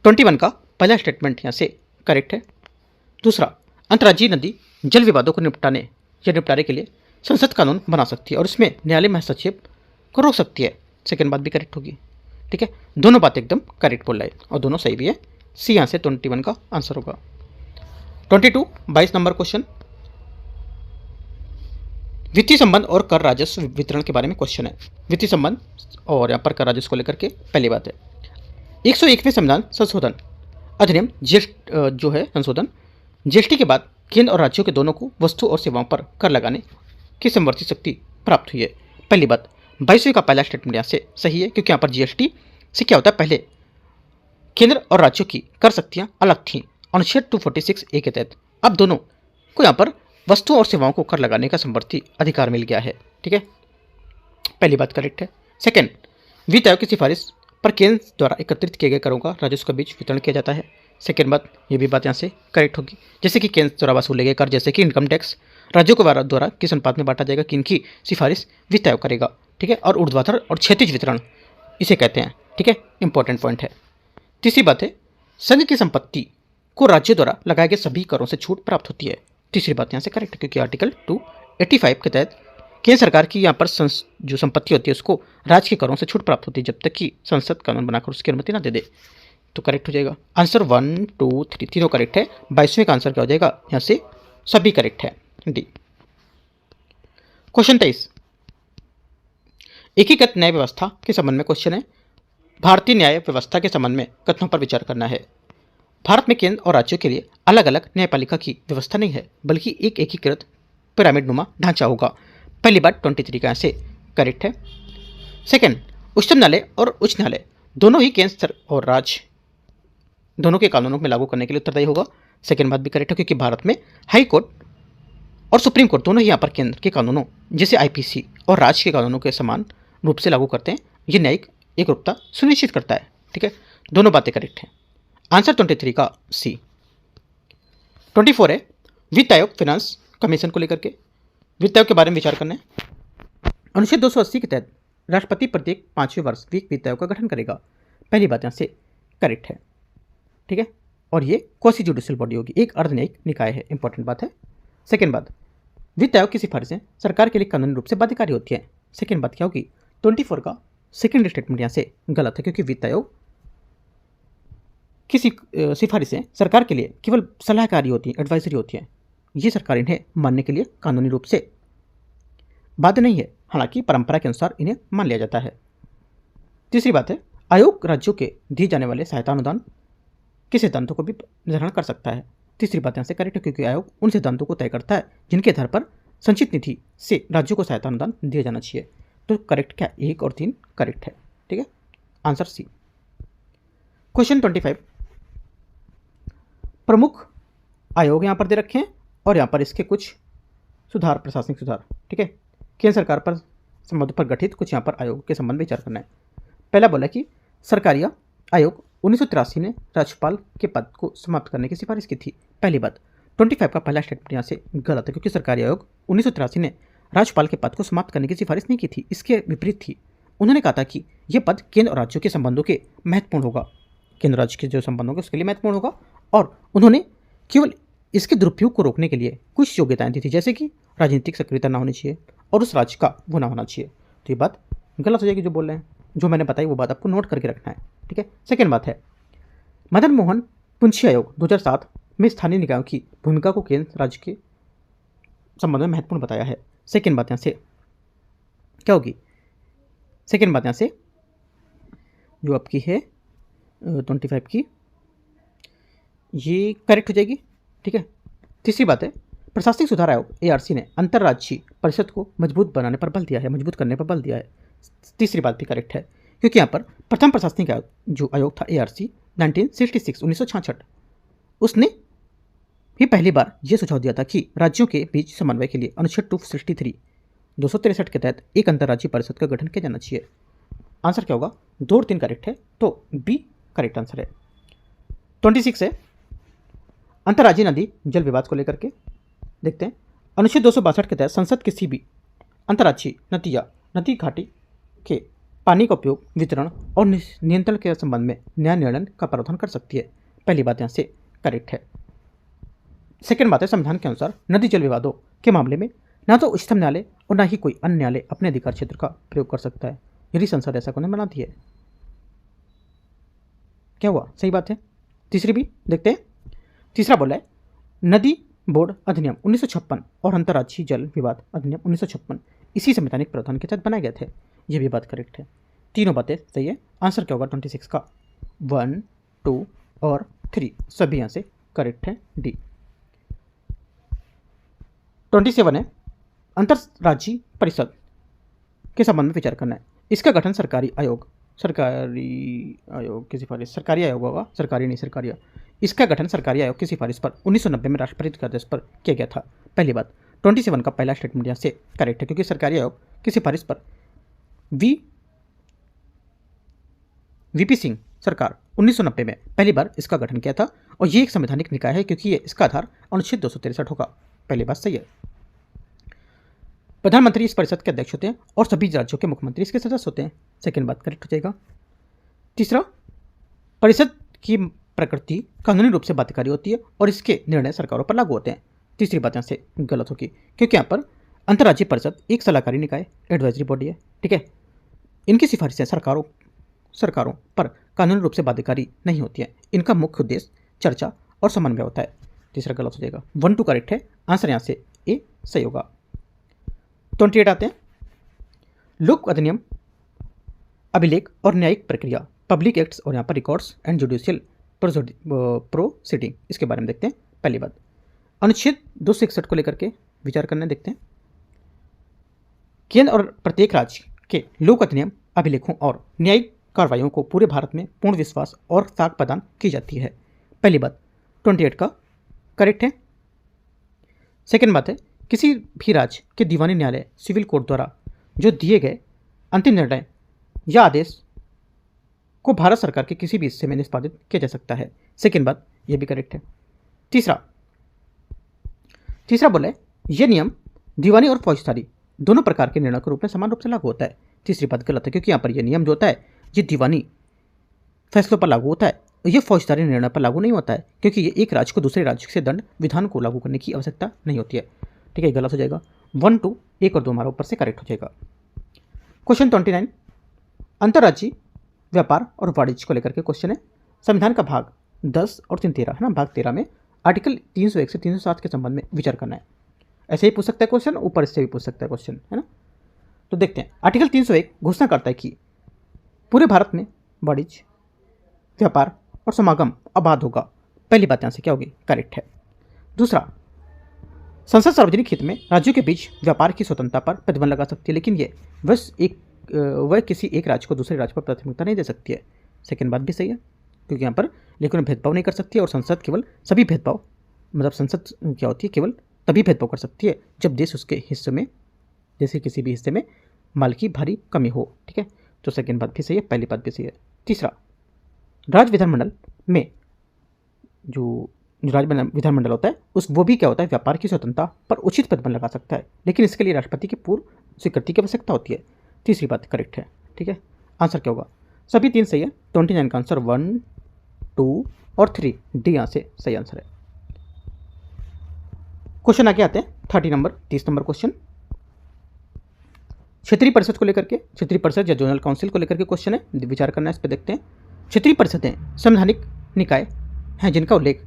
21 का पहला स्टेटमेंट यहाँ से करेक्ट है। दूसरा, अंतर्राज्यीय नदी जल विवादों को निपटारे के लिए संसद कानून बना सकती है और उसमें न्यायालय में हस्तक्षेप को रोक सकती है। सेकेंड बात भी करेक्ट होगी, ठीक है। दोनों बातें एकदम करेक्ट बोल रहा है और दोनों सही भी है। सी यहाँ से 21 का आंसर होगा। 22 नंबर क्वेश्चन, वित्तीय संबंध और कर राजस्व वितरण के बारे में क्वेश्चन है। वित्तीय संबंध और यहाँ पर कर राजस्व को लेकर के पहली बात है, 101वें संविधान संशोधन अधिनियम जो है संशोधन जीएसटी के बाद केंद्र और राज्यों के दोनों को वस्तु और सेवाओं पर कर लगाने की समवर्ती शक्ति प्राप्त हुई है। पहली बात 22वें का पहला स्टेटमेंट यहाँ से सही है, क्योंकि यहाँ पर जीएसटी से क्या होता है, पहले केंद्र और राज्यों की कर शक्तियाँ अलग थीं अनुच्छेद 246A के तहत। अब दोनों को यहाँ पर वस्तुओं और सेवाओं को कर लगाने का समवर्ती अधिकार मिल गया है, ठीक है। पहली बात करेक्ट है। सेकेंड, वित्त आयोग की सिफारिश पर केंद्र द्वारा एकत्रित किए गए करों का राजस्व के बीच वितरण किया जाता है। सेकेंड बात, ये भी बात यहाँ से करेक्ट होगी। जैसे कि केंद्र द्वारा वसूले गए कर जैसे कि इनकम टैक्स राज्यों को द्वारा किस अनुपात में बांटा जाएगा, किनकी सिफारिश वित्त आयोग करेगा, ठीक है। और ऊर्ध्वाधर और क्षैतिज वितरण इसे कहते हैं, ठीक है। इंपॉर्टेंट पॉइंट है। तीसरी बात है, संघ की संपत्ति को राज्य द्वारा लगाए गए सभी करों से छूट प्राप्त होती है। तीसरी बात यहाँ से करेक्ट है, क्योंकि आर्टिकल 285 के तहत केंद्र सरकार की यहाँ पर जो संपत्ति होती है उसको राज्य के करों से छूट प्राप्त होती है जब तक कि संसद कानून बनाकर उसकी अनुमति ना दे दे। तो करेक्ट हो जाएगा। आंसर 1, 2, 3 तीनों करेक्ट है। 22वें का आंसर क्या हो जाएगा, यहाँ से सभी करेक्ट है, डी। क्वेश्चन 23, एकीकृत न्याय व्यवस्था के संबंध में क्वेश्चन है। भारतीय न्याय व्यवस्था के संबंध में कथनों पर विचार करना है। भारत में केंद्र और राज्यों के लिए अलग अलग न्यायपालिका की व्यवस्था नहीं है, बल्कि एक एकीकृत पिरामिड नुमा ढांचा होगा। पहली बात 23 का से करेक्ट है। सेकंड, उच्चतम न्यायालय और उच्च न्यायालय दोनों ही केंद्र और राज्य दोनों के कानूनों में लागू करने के लिए उत्तरदायी होगा। सेकंड बात भी करेक्ट है, क्योंकि भारत में हाई कोर्ट और सुप्रीम कोर्ट दोनों ही यहाँ पर केंद्र के कानूनों जैसे आईपीसी और राज्य के कानूनों के समान रूप से लागू करते हैं। ये न्यायिक एकरूपता सुनिश्चित करता है। ठीक है, दोनों बातें करेक्ट हैं। आंसर 23 का सी। 24 है, वित्त आयोग फाइनेंस कमीशन को लेकर के वित्त आयोग के बारे में विचार करना है। अनुच्छेद 280 के तहत राष्ट्रपति प्रत्येक 5वें वर्ष वित्त आयोग का गठन करेगा। पहली बात यहाँ से करेक्ट है। ठीक है, और ये क्वासी जुडिशियल बॉडी होगी, एक अर्धन्यायिक निकाय है, इंपॉर्टेंट बात है। सेकेंड बात, वित्त आयोग की सिफारिशें सरकार के लिए कानूनी रूप से बाध्यकारी होती है। सेकेंड बात क्या होगी, 24 का सेकेंड स्टेटमेंट यहाँ से गलत है, क्योंकि वित्त आयोग की सिफारिशें सरकार के लिए केवल सलाहकारी होती हैं, एडवाइजरी होती हैं। ये सरकार इन्हें मानने के लिए कानूनी रूप से बाध्य नहीं है, हालांकि परंपरा के अनुसार इन्हें मान लिया जाता है। तीसरी बात है, आयोग राज्यों के दिए जाने वाले सहायता अनुदान के सिद्धांतों को भी निर्धारण कर सकता है। तीसरी बात यहाँ से करेक्ट है, क्योंकि आयोग उन सिद्धांतों को तय करता है जिनके आधार पर संचित निधि से राज्यों को सहायता अनुदान दिया जाना चाहिए। तो करेक्ट क्या, 1 और 3 करेक्ट है। ठीक है, आंसर सी। क्वेश्चन 25, प्रमुख आयोग यहाँ पर दे रखे हैं और यहाँ पर इसके कुछ सुधार, प्रशासनिक सुधार। ठीक है, केंद्र सरकार पर संबंध पर गठित कुछ यहाँ पर आयोग के संबंध में विचार करना है। पहला बोला कि सरकारी आयोग 1983 ने राज्यपाल के पद को समाप्त करने की सिफारिश की थी। पहली बात 25 का पहला स्टेटमेंट यहाँ से गलत है, क्योंकि सरकारी आयोग 1983 ने राज्यपाल के पद को समाप्त करने की सिफारिश नहीं की थी, इसके विपरीत थी। उन्होंने कहा था कि यह पद केंद्र और राज्यों के संबंधों के महत्वपूर्ण होगा, केंद्र राज्य के जो संबंध होंगे उसके लिए महत्वपूर्ण होगा, और उन्होंने केवल इसके दुरुपयोग को रोकने के लिए कुछ योग्यताएं दी थी, जैसे कि राजनीतिक सक्रियता ना होनी चाहिए और उस राज्य का गुना होना चाहिए। तो ये बात गलत हो जाएगी जो बोल रहे हैं, जो मैंने बताई वो बात आपको नोट करके रखना है। ठीक है, सेकेंड बात है, मदन मोहन पुंछी आयोग 2007 में स्थानीय निकायों की भूमिका को केंद्र राज्य के संबंध में महत्वपूर्ण बताया है। सेकेंड बात यहाँ से क्या होगी, सेकेंड बात यहाँ से जो आपकी है 25 की, ये करेक्ट हो जाएगी। ठीक है, तीसरी बात है, प्रशासनिक सुधार आयोग ARC ने अंतर्राज्यीय परिषद को मजबूत बनाने पर बल दिया है, मजबूत करने पर बल दिया है। तीसरी बात भी करेक्ट है, क्योंकि यहाँ पर प्रथम प्रशासनिक आयोग जो आयोग था ARC 1966 उसने ही पहली बार यह सुझाव दिया था कि राज्यों के बीच समन्वय के लिए अनुच्छेद 263 के तहत एक अंतर्राज्यीय परिषद का गठन किया जाना चाहिए। आंसर क्या होगा, 2 और 3 करेक्ट है, तो बी करेक्ट आंसर है। 26 है, अंतर्राज्यीय नदी जल विवाद को लेकर के देखते हैं। अनुच्छेद 262 के तहत संसद किसी भी अंतर्राज्यीय नदी या नदी घाटी के पानी का उपयोग, वितरण और नियंत्रण के संबंध में न्याय निर्णय का प्रावधान कर सकती है। पहली बात यहाँ से करेक्ट है। सेकेंड बात है, संविधान के अनुसार नदी जल विवादों के मामले में ना तो उच्चतम न्यायालय और ना ही कोई अन्य न्यायालय अपने अधिकार क्षेत्र का प्रयोग कर सकता है यदि संसद ऐसा कोने बनाती है। क्या हुआ, सही बात है। तीसरी भी देखते हैं। तीसरा बोला है, नदी बोर्ड अधिनियम 1956 और अंतर्राज्यीय जल विवाद अधिनियम 1956 इसी संवैधानिक प्रावधान के तहत बनाए गए थे। यह भी बात करेक्ट है, तीनों बातें सही है। आंसर क्या होगा 26 का, 1, 2 और 3 सभी यहाँ से करेक्ट है, डी। 27 है, अंतर्राज्यीय परिषद के संबंध में विचार करना है। इसका गठन सरकारी आयोग की सिफारिश, सरकारी आयोग होगा, सरकारी नहीं सरकारी। इसका गठन सरकारी आयोग की सिफारिश पर 1990 में राष्ट्रपति के आदेश पर किया गया था। पहली बात 27 का पहला स्टेटमेंट यहाँ से करेक्ट है, क्योंकि सरकारी आयोग की सिफारिश पर वीपी सिंह सरकार 1990 में पहली बार इसका गठन किया था, और ये एक संवैधानिक निकाय है क्योंकि ये इसका आधार अनुच्छेद 263 होगा। पहली बात सही है। प्रधानमंत्री इस परिषद के अध्यक्ष होते हैं और सभी राज्यों के मुख्यमंत्री इसके सदस्य होते हैं। सेकेंड बात करेक्ट हो जाएगा। तीसरा, परिषद की प्रकृति कानूनी रूप से बाध्यकारी होती है और इसके निर्णय सरकारों पर लागू होते हैं। तीसरी बात यहाँ से गलत होगी, क्योंकि यहाँ पर अंतर्राज्यीय परिषद एक सलाहकारी निकाय, एडवाइजरी बॉडी है। ठीक है, इनकी सिफारिशें सरकारों सरकारों पर कानूनी रूप से बाध्यकारी नहीं होती है। इनका मुख्य उद्देश्य चर्चा और समन्वय होता है। तीसरा गलत हो जाएगा। 1 2 करेक्ट है। आंसर यहाँ से ए सही होगा। 28 आते हैं। लोक अधिनियम, अभिलेख और न्यायिक प्रक्रिया, पब्लिक एक्ट्स और यहाँ पर रिकॉर्ड्स एंड जुडिशियल प्रोसीडिंग, इसके बारे में देखते हैं। पहली बात, अनुच्छेद 261 को लेकर के विचार करने देखते हैं। केंद्र और प्रत्येक राज्य के लोक अधिनियम, अभिलेखों और न्यायिक कार्रवाइयों को पूरे भारत में पूर्ण विश्वास और साख प्रदान की जाती है। पहली बात 28 का करेक्ट है। सेकेंड बात है, किसी भी राज्य के दीवानी न्यायालय सिविल कोर्ट द्वारा जो दिए गए अंतिम निर्णय या आदेश को भारत सरकार के किसी भी हिस्से में निष्पादित किया जा सकता है। सेकेंड बात यह भी करेक्ट है। तीसरा बोला है, यह नियम दीवानी और फौजदारी दोनों प्रकार के निर्णय के रूप में समान रूप से लागू होता है। तीसरी बात गलत है, क्योंकि यहाँ पर यह नियम जो होता है ये दीवानी फैसलों पर लागू होता है, यह फौजदारी निर्णय पर लागू नहीं होता है, क्योंकि ये एक राज्य को दूसरे राज्य से दंड विधान को लागू करने की आवश्यकता नहीं होती है। ठीक है, गलत हो जाएगा। 1 2 1 और 2 हमारा ऊपर से करेक्ट हो जाएगा। क्वेश्चन 29, अंतर्राज्यीय व्यापार और वाणिज्य को लेकर के क्वेश्चन है। संविधान का भाग 10 और 313 है ना, भाग 13 में आर्टिकल 301 से 307 के संबंध में विचार करना है। ऐसे ही पूछ सकता है क्वेश्चन, ऊपर इससे भी पूछ सकता है क्वेश्चन, है ना। तो देखते हैं। आर्टिकल 301 घोषणा करता है कि पूरे भारत में वाणिज्य, व्यापार और समागम अबाध होगा। पहली बात यहाँ से क्या होगी, करेक्ट है। दूसरा, संसद सार्वजनिक हित में राज्यों के बीच व्यापार की स्वतंत्रता पर प्रतिबंध लगा सकती है, लेकिन ये वह किसी एक राज्य को दूसरे राज्य पर प्राथमिकता नहीं दे सकती है। सेकेंड बात भी सही है, क्योंकि यहाँ पर लेकिन भेदभाव नहीं कर सकती है, और संसद केवल सभी भेदभाव, मतलब संसद क्या होती है, केवल तभी भेदभाव कर सकती है जब देश उसके हिस्से में, जैसे किसी भी हिस्से में माल की भारी कमी हो। ठीक है, तो सेकेंड बात भी सही है, पहली बात भी सही है। तीसरा, राज्य विधानमंडल में जो राज्य विधानमंडल होता है वो भी क्या होता है, व्यापार की स्वतंत्रता पर उचित प्रतिबंध लगा सकता है, लेकिन इसके लिए राष्ट्रपति की पूर्व स्वीकृति की आवश्यकता होती है। तीसरी बात करेक्ट है। ठीक है, आंसर क्या होगा, सभी 3 सही है। 29 का आंसर 1 2 और 3 डी यहाँ से सही आंसर है। क्वेश्चन आगे आते हैं 30 नंबर 30 नंबर क्वेश्चन, क्षेत्रीय परिषद को लेकर के, क्षेत्रीय परिषद या जोनल काउंसिल को लेकर के क्वेश्चन है, विचार करना है, इस पर देखते हैं। क्षेत्रीय परिषदें संवैधानिक निकाय हैं जिनका उल्लेख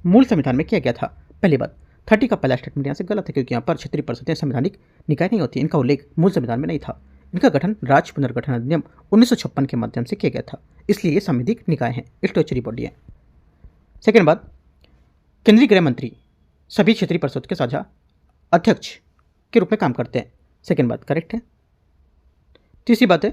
मूल संविधान में किया गया था। पहली बात 30 का पहला स्टेटमेंट यहाँ से गलत है, क्योंकि यहाँ पर क्षेत्रीय परिषदें संवैधानिक निकाय नहीं होती, इनका उल्लेख मूल संविधान में नहीं था। इनका गठन राज्य पुनर्गठन अधिनियम 1956 के माध्यम से किया गया था, इसलिए ये संवैधानिक निकाय हैं, स्टैट्यूटरी बॉडी है। सेकेंड बात, केंद्रीय गृह मंत्री सभी क्षेत्रीय परिषद के साझा अध्यक्ष के रूप में काम करते हैं। सेकेंड बात करेक्ट है। तीसरी बात है,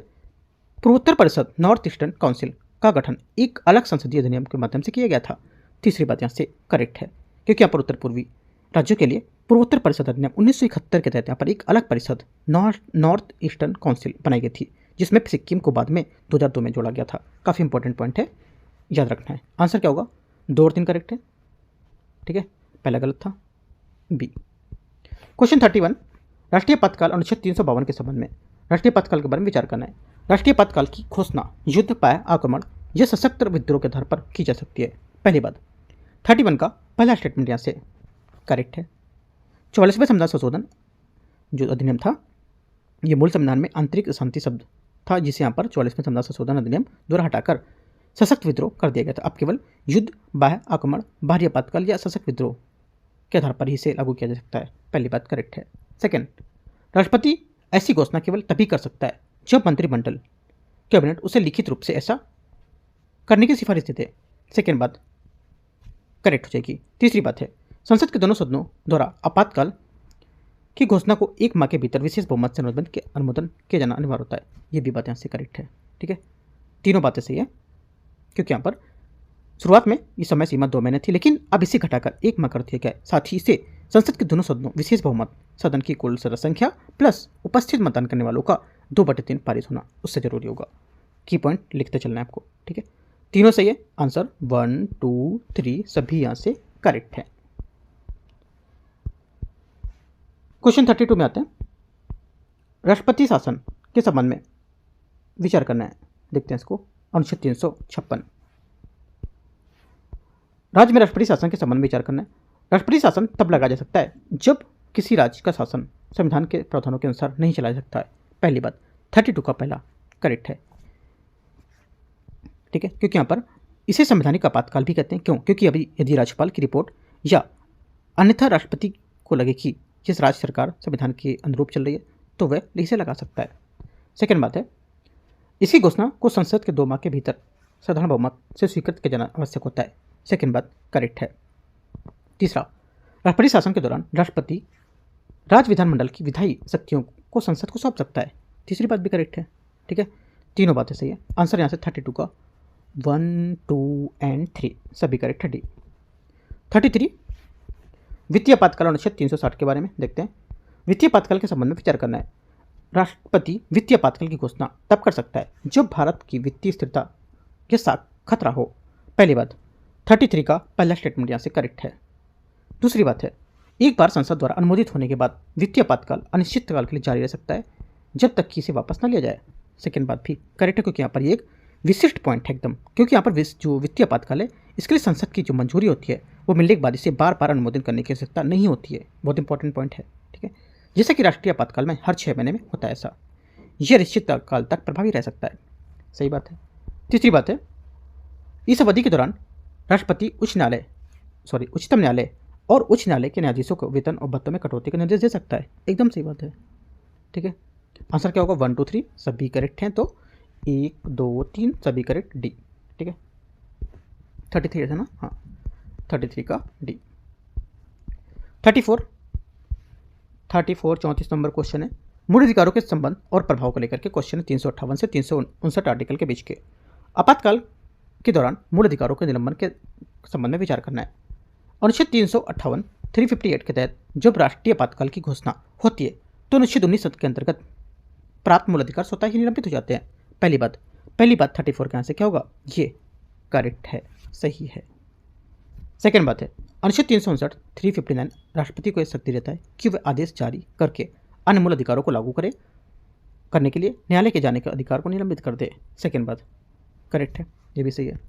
पूर्वोत्तर परिषद नॉर्थ ईस्टर्न काउंसिल का गठन एक अलग संसदीय अधिनियम के माध्यम से किया गया था। तीसरी बात यहाँ से करेक्ट है, क्योंकि यहाँ पर उत्तर पूर्वी राज्यों के लिए पूर्वोत्तर परिषद अधिनियम 1971 के तहत यहाँ पर एक अलग परिषद नॉर्थ ईस्टर्न काउंसिल बनाई गई थी, जिसमें सिक्किम को बाद में 2002 में जोड़ा गया था। काफ़ी इंपॉर्टेंट पॉइंट है, याद रखना है। आंसर क्या होगा, 2 और 3 करेक्ट है। ठीक है, पहला गलत था, बी। क्वेश्चन 31, राष्ट्रीय आपातकाल अनुच्छेद 352 के संबंध में राष्ट्रीय आपातकाल के बारे में विचार करना है। राष्ट्रीय आपातकाल की घोषणा युद्ध, पाय आक्रमण या सशस्त्र विद्रोह के आधार पर की जा सकती है। पहली बात 31 का पहला स्टेटमेंट यहाँ से करेक्ट है। 44वें संविधान संशोधन जो अधिनियम था, ये मूल संविधान में आंतरिक शांति शब्द था, जिसे यहाँ पर 44वें संविधान संशोधन अधिनियम द्वारा हटाकर सशस्त्र विद्रोह कर दिया गया था। अब केवल युद्ध, बाह्य आक्रमण, बाहरी आपातकाल या सशस्त्र विद्रोह के आधार पर ही इसे लागू किया जा सकता है। पहली बात करेक्ट है। सेकेंड, राष्ट्रपति ऐसी घोषणा केवल तभी कर सकता है जब मंत्रिमंडल कैबिनेट उसे लिखित रूप से ऐसा करने की सिफारिश देते हैं। सेकेंड बात करेक्ट हो जाएगी। तीसरी बात है, संसद के दोनों सदनों द्वारा आपातकाल की घोषणा को 1 माह के भीतर विशेष बहुमत से अनुमोदन किया जाना अनिवार्य होता है। ये भी बात यहाँ से करेक्ट है। ठीक है, तीनों बातें सही है, क्योंकि यहाँ पर शुरुआत में ये समय सीमा 2 महीने थी, लेकिन अब इसे घटाकर 1 माह कर दिया गया है। साथ ही इसे संसद के दोनों सदनों विशेष बहुमत, सदन की कुल सदस्य संख्या प्लस उपस्थित मतदान करने वालों का 2/3 पारित होना उससे जरूरी होगा। की पॉइंट लिखते चलना है आपको। ठीक है, तीनों सही है। आंसर 1 2 3 सभी यहाँ से करेक्ट है। क्वेश्चन 32 में आते हैं, राष्ट्रपति शासन के संबंध में विचार करना है। देखते हैं इसको, अनुच्छेद 356। राज्य में राष्ट्रपति शासन के संबंध में विचार करना है। राष्ट्रपति शासन तब लगाया जा सकता है जब किसी राज्य का शासन संविधान के प्रावधानों के अनुसार नहीं चलाया जा सकता है। पहली बात 32 का पहला करेक्ट है। ठीक है, क्योंकि यहाँ पर इसे संवैधानिक आपातकाल भी कहते हैं। क्यों? क्योंकि अभी यदि राज्यपाल की रिपोर्ट या अन्यथा राष्ट्रपति को लगे कि जिस राज्य सरकार संविधान के अनुरूप चल रही है तो वह इसे लगा सकता है। सेकेंड बात है, इसी घोषणा को संसद के 2 माह के भीतर साधारण बहुमत से स्वीकृत किया जाना आवश्यक होता है। सेकेंड बात करेक्ट है। तीसरा, राष्ट्रपति शासन के दौरान राष्ट्रपति राज्य विधानमंडल की विधायी शक्तियों को संसद को सौंप सकता है। तीसरी बात भी करेक्ट है। ठीक है, तीनों बातें सही है। आंसर यहाँ से 32 का 1, 2 एंड 3 सभी करेक्ट है। डी 33, वित्तीय आपातकाल अनुच्छेद 360 के बारे में देखते हैं। वित्तीय आपातकाल के संबंध में विचार करना है। राष्ट्रपति वित्तीय आपातकाल की घोषणा तब कर सकता है जब भारत की वित्तीय स्थिरता के साथ खतरा हो। पहली बात, 33 का पहला स्टेटमेंट यहाँ से करेक्ट है। दूसरी बात है, एक बार संसद द्वारा अनुमोदित होने के बाद वित्तीय आपातकाल अनिश्चित काल के लिए जारी रह सकता है जब तक कि इसे वापस न लिया जाए। सेकेंड बात भी करेक्ट है, क्योंकि यहाँ पर ये एक विशिष्ट पॉइंट है एकदम, क्योंकि यहाँ पर जो वित्तीय आपातकाल है इसके लिए संसद की जो मंजूरी होती है वो मिलने के बाद इसे बार बार अनुमोदन करने की आवश्यकता नहीं होती है। बहुत इंपॉर्टेंट पॉइंट है। ठीक है, जैसा कि राष्ट्रीय आपातकाल में हर 6 महीने में होता है ऐसा, यह निश्चित काल तक प्रभावी रह सकता है। सही बात है। तीसरी बात है, इस अवधि के दौरान राष्ट्रपति उच्चतम न्यायालय और उच्च न्यायालय के न्यायाधीशों को वेतन और भत्तों में कटौती का निर्देश दे सकता है। एकदम सही बात है। ठीक है, आंसर क्या होगा? 1, 2, 3 सभी करेक्ट हैं, तो 1, 2, 3 सभी करेक्ट। डी। ठीक है, 33 है ना? हाँ, 33 का डी। 34 34 नंबर क्वेश्चन है। मूल अधिकारों के संबंध और प्रभाव को लेकर के क्वेश्चन है 358 से 359 आर्टिकल के बीच के। आपातकाल के दौरान मूल अधिकारों के निलंबन के संबंध में विचार करना है। अनुच्छेद 358 358 के तहत जब राष्ट्रीय आपातकाल की घोषणा होती है तो अनुच्छेद 19 के अंतर्गत प्राप्त मूल अधिकार स्वतः ही निलंबित हो जाते हैं। पहली बात 34 के यहाँ से क्या होगा? ये करेक्ट है, सही है। सेकेंड बात है, अनुच्छेद 359 359 राष्ट्रपति को यह शक्ति देता है कि वह आदेश जारी करके अन्य मूल अधिकारों को लागू करने के लिए न्यायालय के जाने के अधिकार को निलंबित कर दे। सेकेंड बात करेक्ट है, ये भी सही है।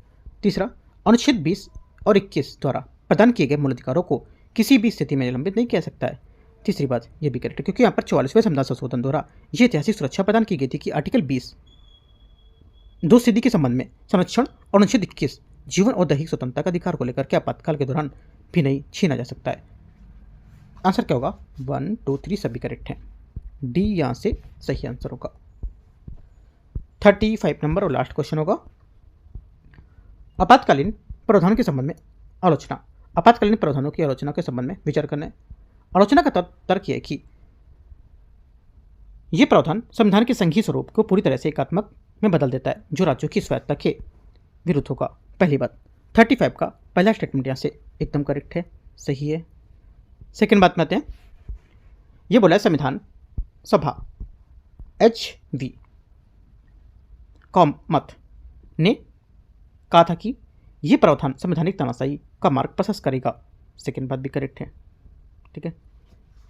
तीसरा, अनुच्छेद 20 और 21 द्वारा प्रदान किए गए मूल अधिकारों को किसी भी स्थिति में निलंबित नहीं किया सकता है। तीसरी बात ये भी करेक्ट है, क्योंकि यहाँ पर 44वें संविधान संशोधन द्वारा यह ऐतिहासिक सुरक्षा प्रदान की गई थी कि आर्टिकल 20 दो स्थिति के संबंध में संरक्षण और अनुच्छेद 21 जीवन और दैहिक स्वतंत्रता का अधिकार को लेकर के आपातकाल के दौरान भी नहीं छीना जा सकता है। आंसर क्या होगा? 1, 2, 3 सभी करेक्ट हैं। डी यहाँ से सही आंसर होगा। 35 नंबर और लास्ट क्वेश्चन होगा आपातकालीन प्रावधानों के संबंध में आलोचना। आपातकालीन प्रावधानों की आलोचना के संबंध में विचार करना है। आलोचना का तर्क यह है कि यह प्रावधान संविधान के संघीय स्वरूप को पूरी तरह से एकात्मक में बदल देता है जो राज्यों की स्वायत्तता के विरुद्ध होगा। पहली बात 35 का पहला स्टेटमेंट यहाँ से एकदम करेक्ट है, सही है। सेकेंड बात में आते हैं, यह बोला है संविधान सभा HV मत ने कहा था कि यह प्रावधान संवैधानिक तानाशाही का मार्ग प्रशस्त करेगा। सेकेंड बात भी करेक्ट है। ठीक है।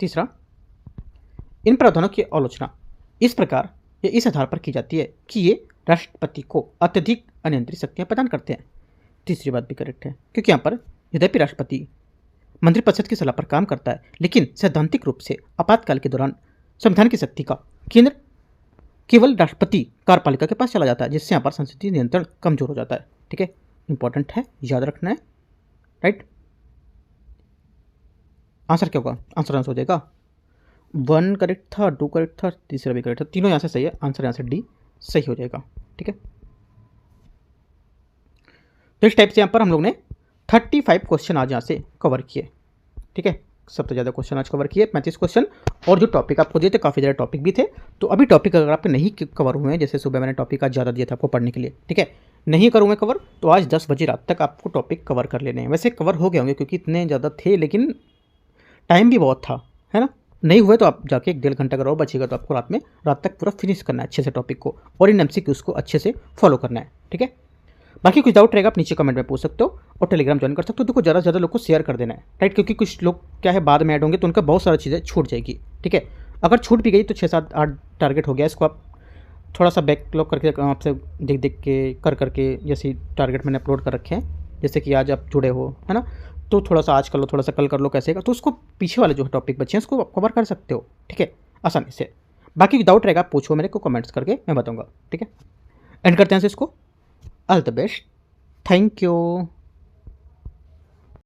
तीसरा, इन प्रावधानों की आलोचना इस प्रकार या इस आधार पर की जाती है कि ये राष्ट्रपति को अत्यधिक अनियंत्रित शक्तियां प्रदान करते हैं। तीसरी बात भी करेक्ट है, क्योंकि यहाँ पर यद्यपि राष्ट्रपति मंत्रिपरिषद की सलाह पर काम करता है, लेकिन सैद्धांतिक रूप से आपातकाल के दौरान संविधान की शक्ति का केंद्र केवल राष्ट्रपति कार्यपालिका के पास चला जाता है, जिससे यहाँ पर संसदीय नियंत्रण कमजोर हो जाता है। ठीक है, इंपॉर्टेंट है, याद रखना है। राइट, आंसर क्या होगा? आंसर हो जाएगा 1 करेक्ट था, 2 करेक्ट था, तीसरा भी करेक्ट था, तीनों यहाँ से सही है। आंसर यहाँ से डी सही हो जाएगा। ठीक है, तो इस टाइप से यहाँ पर हम लोग ने 35 क्वेश्चन आज यहाँ से कवर किए। ठीक है, सबसे ज़्यादा क्वेश्चन आज कवर किए 35 क्वेश्चन, और जो टॉपिक आपको दिए थे काफ़ी ज़्यादा टॉपिक भी थे। तो अभी टॉपिक अगर आपके नहीं कवर हुए हैं, जैसे सुबह मैंने टॉपिक आज ज़्यादा दिया था आपको पढ़ने के लिए, ठीक है, नहीं करूँगा कवर, तो आज 10 बजे रात तक आपको टॉपिक कवर कर लेने हैं। वैसे कवर हो गए होंगे क्योंकि इतने ज़्यादा थे, लेकिन टाइम भी बहुत था, है ना। नहीं हुए तो आप जाके 1-1.5 घंटा अगर और बचेगा तो आपको रात तक पूरा फिनिश करना है अच्छे से टॉपिक को, और इन MCQs को अच्छे से फॉलो करना है। ठीक है, बाकी कुछ डाउट रहेगा आप नीचे कमेंट में पूछ सकते हो, और टेलीग्राम ज्वाइन कर सकते हो। देखो ज़्यादा से ज़्यादा लोग को शेयर कर देना है, राइट, क्योंकि कुछ लोग क्या है बाद में ऐड होंगे तो उनका बहुत सारी चीज़ें छूट जाएगी। ठीक है, अगर छूट भी गई तो 6-7-8 टारगेट हो गया, इसको आप थोड़ा सा बैकलॉग करके आपसे देख के करके जैसे टारगेट मैंने अपलोड कर रखे हैं, जैसे कि आज आप जुड़े हो, है ना, तो थोड़ा सा आज कर लो, थोड़ा सा कल कर लो, कैसे का, तो उसको पीछे वाले जो टॉपिक बचे हैं उसको कवर कर सकते हो। ठीक है, आसानी से। बाकी डाउट रहेगा आप पूछो मेरे को कमेंट्स करके, मैं बताऊँगा। ठीक है, एंड करते हैं इसको। All the best. Thank you.